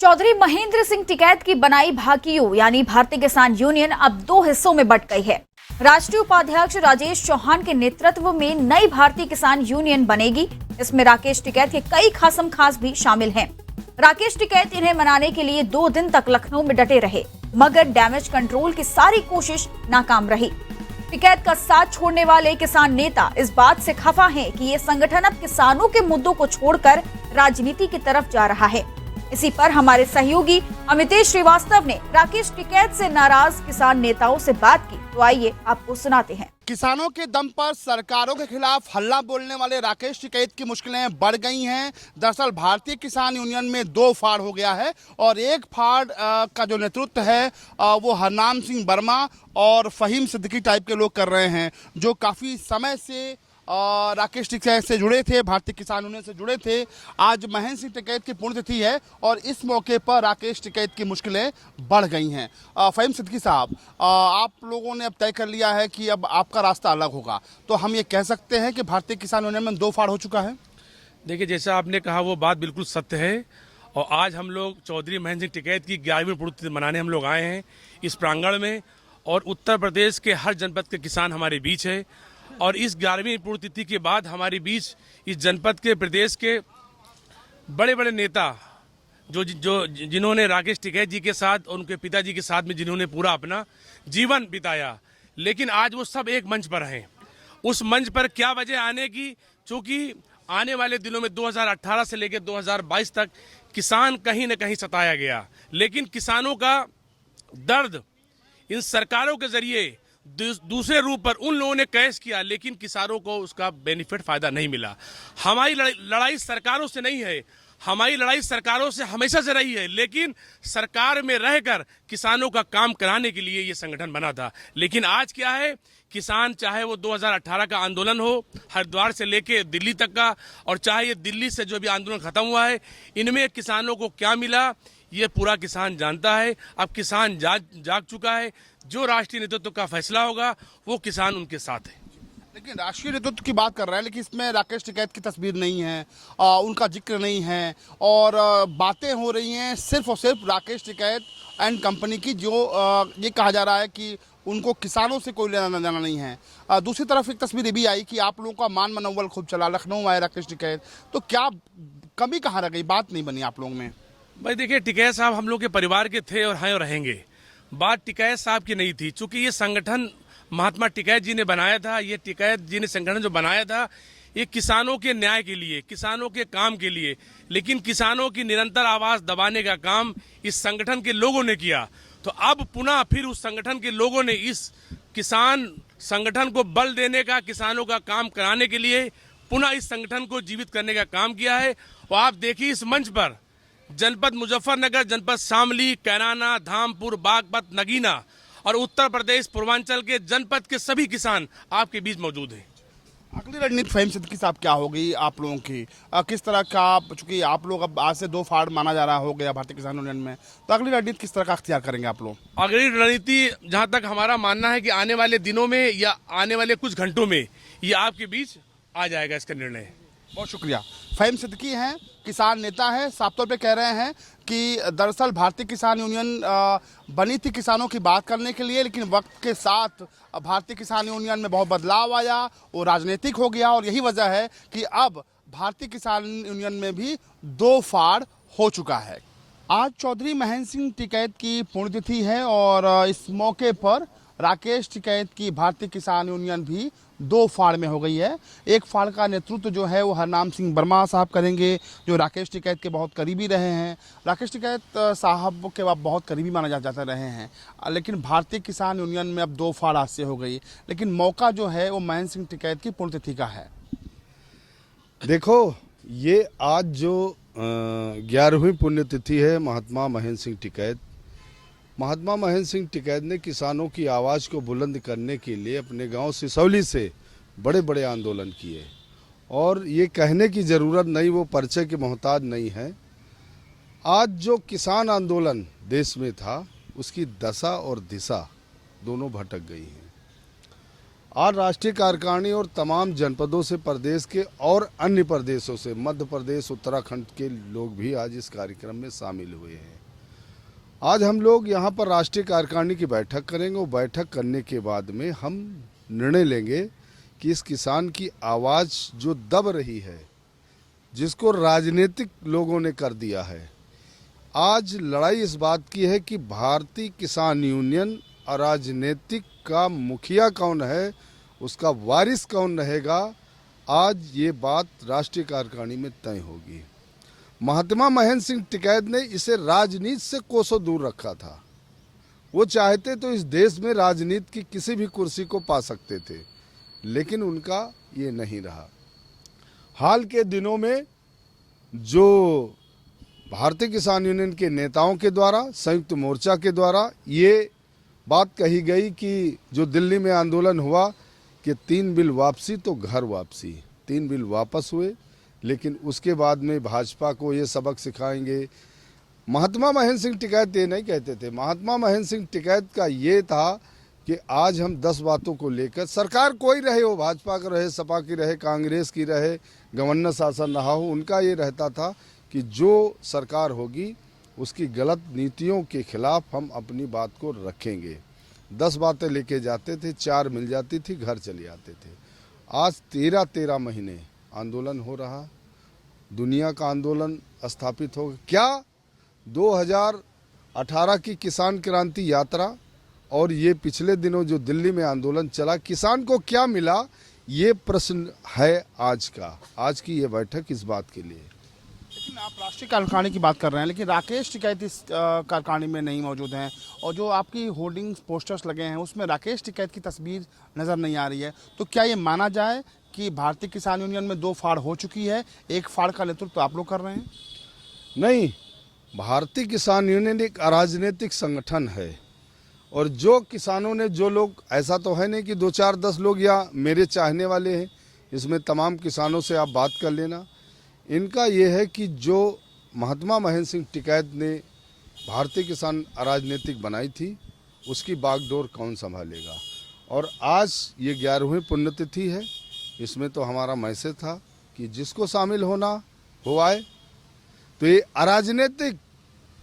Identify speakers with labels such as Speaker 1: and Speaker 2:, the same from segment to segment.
Speaker 1: चौधरी महेंद्र सिंह टिकैत की बनाई भाकियू यानी भारतीय किसान यूनियन अब दो हिस्सों में बंट गई है। राष्ट्रीय उपाध्यक्ष राजेश चौहान के नेतृत्व में नई भारतीय किसान यूनियन बनेगी। इसमें राकेश टिकैत के कई खासम खास भी शामिल हैं। राकेश टिकैत इन्हें मनाने के लिए 2 दिन तक लखनऊ में डटे रहे, मगर डैमेज कंट्रोल की सारी कोशिश नाकाम रही। टिकैत का साथ छोड़ने वाले किसान नेता इस बात से खफा हैं कि ये संगठन अब किसानों के मुद्दों को छोड़कर राजनीति की तरफ जा रहा है। इसी पर हमारे सहयोगी अमितेश श्रीवास्तव ने राकेश टिकैत से नाराज किसान नेताओं से बात की, तो आइए आपको सुनाते हैं।
Speaker 2: किसानों के दम पर सरकारों के खिलाफ हल्ला बोलने वाले राकेश टिकैत की मुश्किलें बढ़ गई हैं। दरअसल भारतीय किसान यूनियन में 2 फाड़ हो गया है और एक फाड़ का जो नेतृत्व है वो हरनाम सिंह वर्मा और फहीम सिद्दीकी टाइप के लोग कर रहे हैं, जो काफ़ी समय से राकेश टिकैत से जुड़े थे, भारतीय किसान यूनियन से जुड़े थे। आज महेंद्र सिंह टिकैत की पुण्यतिथि है और इस मौके पर राकेश टिकैत की मुश्किलें बढ़ गई हैं। फहीम सिद्दीकी साहब, आप लोगों ने अब तय कर लिया है कि अब आपका रास्ता अलग होगा, तो हम ये कह सकते हैं कि भारतीय किसान यूनियन में 2 फाड़ हो चुका है?
Speaker 3: देखिए, जैसा आपने कहा वो बात बिल्कुल सत्य है और आज हम लोग चौधरी महेंद्र सिंह टिकैत की 11वीं पुण्यतिथि मनाने हम लोग आए हैं इस प्रांगण में, और उत्तर प्रदेश के हर जनपद के किसान हमारे बीच है। और इस 11वीं पुण्यतिथि के बाद हमारे बीच इस जनपद के, प्रदेश के बड़े बड़े नेता जिन्होंने राकेश टिकैत जी के साथ और उनके पिताजी के साथ में जिन्होंने पूरा अपना जीवन बिताया, लेकिन आज वो सब एक मंच पर हैं। उस मंच पर क्या वजह आने की, चूँकि आने वाले दिनों में 2018 से लेकर 2022 तक किसान कहीं न कहीं सताया गया, लेकिन किसानों का दर्द इन सरकारों के जरिए दूसरे रूप पर उन लोगों ने कैश किया, लेकिन किसानों को उसका बेनिफिट फायदा नहीं मिला। हमारी लड़ाई सरकारों से नहीं है, हमारी लड़ाई सरकारों से हमेशा से रही है, लेकिन सरकार में रहकर किसानों का काम कराने के लिए ये संगठन बना था। लेकिन आज क्या है, किसान चाहे वो 2018 का आंदोलन हो हरिद्वार से लेके दिल्ली तक का, और चाहे ये दिल्ली से जो भी आंदोलन खत्म हुआ है, इनमें किसानों को क्या मिला ये पूरा किसान जानता है। अब किसान जाग चुका है। जो राष्ट्रीय नेतृत्व का फैसला होगा वो किसान उनके साथ है।
Speaker 2: लेकिन राष्ट्रीय नेतृत्व की बात कर रहे हैं, लेकिन इसमें राकेश टिकैत की तस्वीर नहीं है, उनका जिक्र नहीं है, और बातें हो रही हैं सिर्फ और सिर्फ राकेश टिकैत एंड कंपनी की, जो ये कहा जा रहा है कि उनको किसानों से कोई लेना देना नहीं है। दूसरी तरफ एक तस्वीर ये भी आई कि आप लोगों का मान मनोबल खूब चला, लखनऊ आए राकेश टिकैत, तो क्या कमी कहाँ रह गई, बात नहीं बनी आप लोगों में?
Speaker 3: भाई देखिए, टिकैत साहब हम लोग के परिवार के थे और हैं और रहेंगे। बात टिकैत साहब की नहीं थी, चूंकि ये संगठन महात्मा टिकैत जी ने बनाया था। ये टिकैत जी ने संगठन जो बनाया था ये किसानों के न्याय के लिए, किसानों के काम के लिए, लेकिन किसानों की निरंतर आवाज दबाने का काम इस संगठन के लोगों ने किया। तो अब पुनः फिर उस संगठन के लोगों ने इस किसान संगठन को बल देने का, किसानों का काम कराने के लिए पुनः इस संगठन को जीवित करने का काम किया है। और आप देखिए इस मंच पर जनपद मुजफ्फरनगर, जनपद शामली, कैराना, धामपुर, बागपत, नगीना और उत्तर प्रदेश पूर्वांचल के जनपद के सभी किसान आपके बीच मौजूद हैं।
Speaker 2: अगली रणनीति फहीम सिद्दीकी साहब क्या होगी आप लोगों की? किस तरह का, चूंकि आप लोग अब आज से 2 फाड़ माना जा रहा हो गया भारतीय किसान यूनियन में, तो अगली रणनीति किस तरह का अख्तियार करेंगे आप लोग?
Speaker 3: अगली रणनीति जहां तक हमारा मानना है कि आने वाले दिनों में या आने वाले कुछ घंटों में ये आपके बीच आ जाएगा इसका निर्णय।
Speaker 2: बहुत शुक्रिया। फहीम सिद्दीकी हैं, किसान नेता हैं, साफ तौर पे कह रहे हैं कि दरअसल भारतीय किसान यूनियन बनी थी किसानों की बात करने के लिए, लेकिन वक्त के साथ भारतीय किसान यूनियन में बहुत बदलाव आया, वो राजनीतिक हो गया, और यही वजह है कि अब भारतीय किसान यूनियन में भी 2 फाड़ हो चुका है। आज चौधरी महेंद्र सिंह टिकैत की पुण्यतिथि है और इस मौके पर राकेश टिकैत की भारतीय किसान यूनियन भी 2 फाड़ में हो गई है। एक फाड़ का नेतृत्व जो है वो हरनाम सिंह वर्मा साहब करेंगे, जो राकेश टिकैत के बहुत करीबी रहे हैं। राकेश टिकैत साहब के बहुत करीबी माना जाते रहे हैं, लेकिन भारतीय किसान यूनियन में अब 2 फाड़ आज से हो गई, लेकिन मौका जो है वो महेंद्र सिंह टिकैत की पुण्यतिथि का है।
Speaker 4: देखो, ये आज जो 11वीं पुण्यतिथि है महात्मा महेंद्र सिंह टिकैत। महात्मा महेंद्र सिंह टिकैत ने किसानों की आवाज़ को बुलंद करने के लिए अपने गांव सिसौली से बड़े बड़े आंदोलन किए, और ये कहने की ज़रूरत नहीं, वो परिचय के मोहताज नहीं है। आज जो किसान आंदोलन देश में था उसकी दशा और दिशा दोनों भटक गई हैं। आज राष्ट्रीय कार्यकारिणी और तमाम जनपदों से, प्रदेश के और अन्य प्रदेशों से, मध्य प्रदेश, उत्तराखंड के लोग भी आज इस कार्यक्रम में शामिल हुए हैं। आज हम लोग यहाँ पर राष्ट्रीय कार्यकारिणी की बैठक करेंगे और बैठक करने के बाद में हम निर्णय लेंगे कि इस किसान की आवाज़ जो दब रही है, जिसको राजनीतिक लोगों ने कर दिया है, आज लड़ाई इस बात की है कि भारतीय किसान यूनियन अराजनीतिक का मुखिया कौन है, उसका वारिस कौन रहेगा। आज ये बात राष्ट्रीय कार्यकारिणी में तय होगी। महात्मा महेंद्र सिंह टिकैत ने इसे राजनीति से कोसों दूर रखा था। वो चाहते तो इस देश में राजनीति की किसी भी कुर्सी को पा सकते थे, लेकिन उनका ये नहीं रहा। हाल के दिनों में जो भारतीय किसान यूनियन के नेताओं के द्वारा, संयुक्त मोर्चा के द्वारा ये बात कही गई कि जो दिल्ली में आंदोलन हुआ कि 3 बिल वापसी तो घर वापसी, 3 बिल वापस हुए, लेकिन उसके बाद में भाजपा को ये सबक सिखाएंगे। महात्मा महेंद्र सिंह टिकैत ये नहीं कहते थे। महात्मा महेंद्र सिंह टिकैत का ये था कि आज हम 10 बातों को लेकर, सरकार कोई रहे हो, भाजपा का रहे, सपा की रहे, कांग्रेस की रहे, गवर्नर शासन रहा हो, उनका ये रहता था कि जो सरकार होगी उसकी गलत नीतियों के खिलाफ हम अपनी बात को रखेंगे। 10 बातें लेके जाते थे, 4 मिल जाती थी, घर चले आते थे। आज 13 महीने आंदोलन हो रहा, दुनिया का आंदोलन स्थापित हो गया। क्या 2018 की किसान क्रांति यात्रा और ये पिछले दिनों जो दिल्ली में आंदोलन चला, किसान को क्या मिला, ये प्रश्न है आज का। आज की ये बैठक इस बात के लिए।
Speaker 2: लेकिन आप राष्ट्रीय कार्यकारिणी की बात कर रहे हैं, लेकिन राकेश टिकैत इस कार्यकारिणी में नहीं मौजूद हैं, और जो आपकी होर्डिंग्स पोस्टर्स लगे हैं उसमें राकेश टिकैत की तस्वीर नज़र नहीं आ रही है। तो क्या ये माना जाए कि भारतीय किसान यूनियन में 2 फाड़ हो चुकी है, एक फाड़ का नेतृत्व तो आप लोग कर रहे हैं?
Speaker 4: नहीं, भारतीय किसान यूनियन एक अराजनीतिक संगठन है, और जो किसानों ने, जो लोग, ऐसा तो है नहीं कि 2, 4, 10 लोग या मेरे चाहने वाले हैं, इसमें तमाम किसानों से आप बात कर लेना। इनका ये है कि जो महात्मा महेंद्र सिंह टिकैत ने भारतीय किसान अराजनीतिक बनाई थी, उसकी बागडोर कौन संभालेगा। और आज ये 11वीं पुण्यतिथि है, इसमें तो हमारा मैसेज था कि जिसको शामिल होना हो आए। तो ये अराजनीतिक,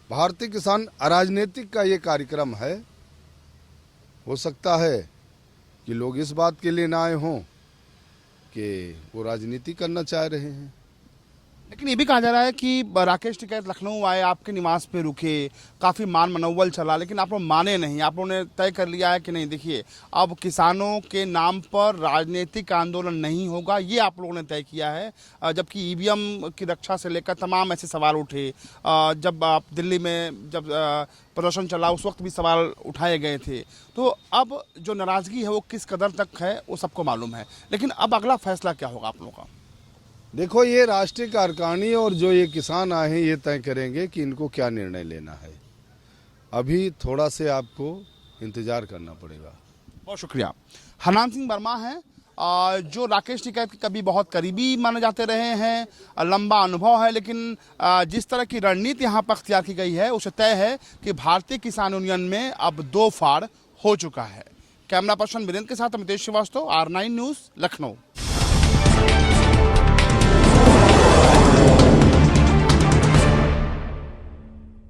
Speaker 4: भारतीय किसान अराजनीतिक का ये कार्यक्रम है। हो सकता है कि लोग इस बात के लिए ना आए हों कि वो राजनीति करना चाह रहे हैं।
Speaker 2: लेकिन ये भी कहा जा रहा है कि राकेश टिकैत लखनऊ आए, आपके निवास पे रुके, काफ़ी मान मनोवल चला, लेकिन आप लोग माने नहीं। आप लोगों ने तय कर लिया है कि नहीं, देखिए अब किसानों के नाम पर राजनीतिक आंदोलन नहीं होगा, ये आप लोगों ने तय किया है। जबकि ईवीएम की रक्षा से लेकर तमाम ऐसे सवाल उठे। जब आप दिल्ली में जब प्रदर्शन चला उस वक्त भी सवाल उठाए गए थे। तो अब जो नाराज़गी है वो किस कदर तक है वो सबको मालूम है, लेकिन अब अगला फैसला क्या होगा आप लोगों का?
Speaker 4: देखो, ये राष्ट्रीय कार्यकारिणी और जो ये किसान आए हैं ये तय करेंगे कि इनको क्या निर्णय लेना है। अभी थोड़ा से आपको इंतजार करना पड़ेगा।
Speaker 2: बहुत शुक्रिया। हरनाम सिंह वर्मा हैं, जो राकेश टिकैत के कभी बहुत करीबी माने जाते रहे हैं, लंबा अनुभव है, लेकिन जिस तरह की रणनीति यहाँ पर अख्तियार की गई है उसे तय है कि भारतीय किसान यूनियन में अब 2 फाड़ हो चुका है। कैमरा पर्सन वीरेंद्र के साथ अमितेश श्रीवास्तव, R9 न्यूज़, लखनऊ।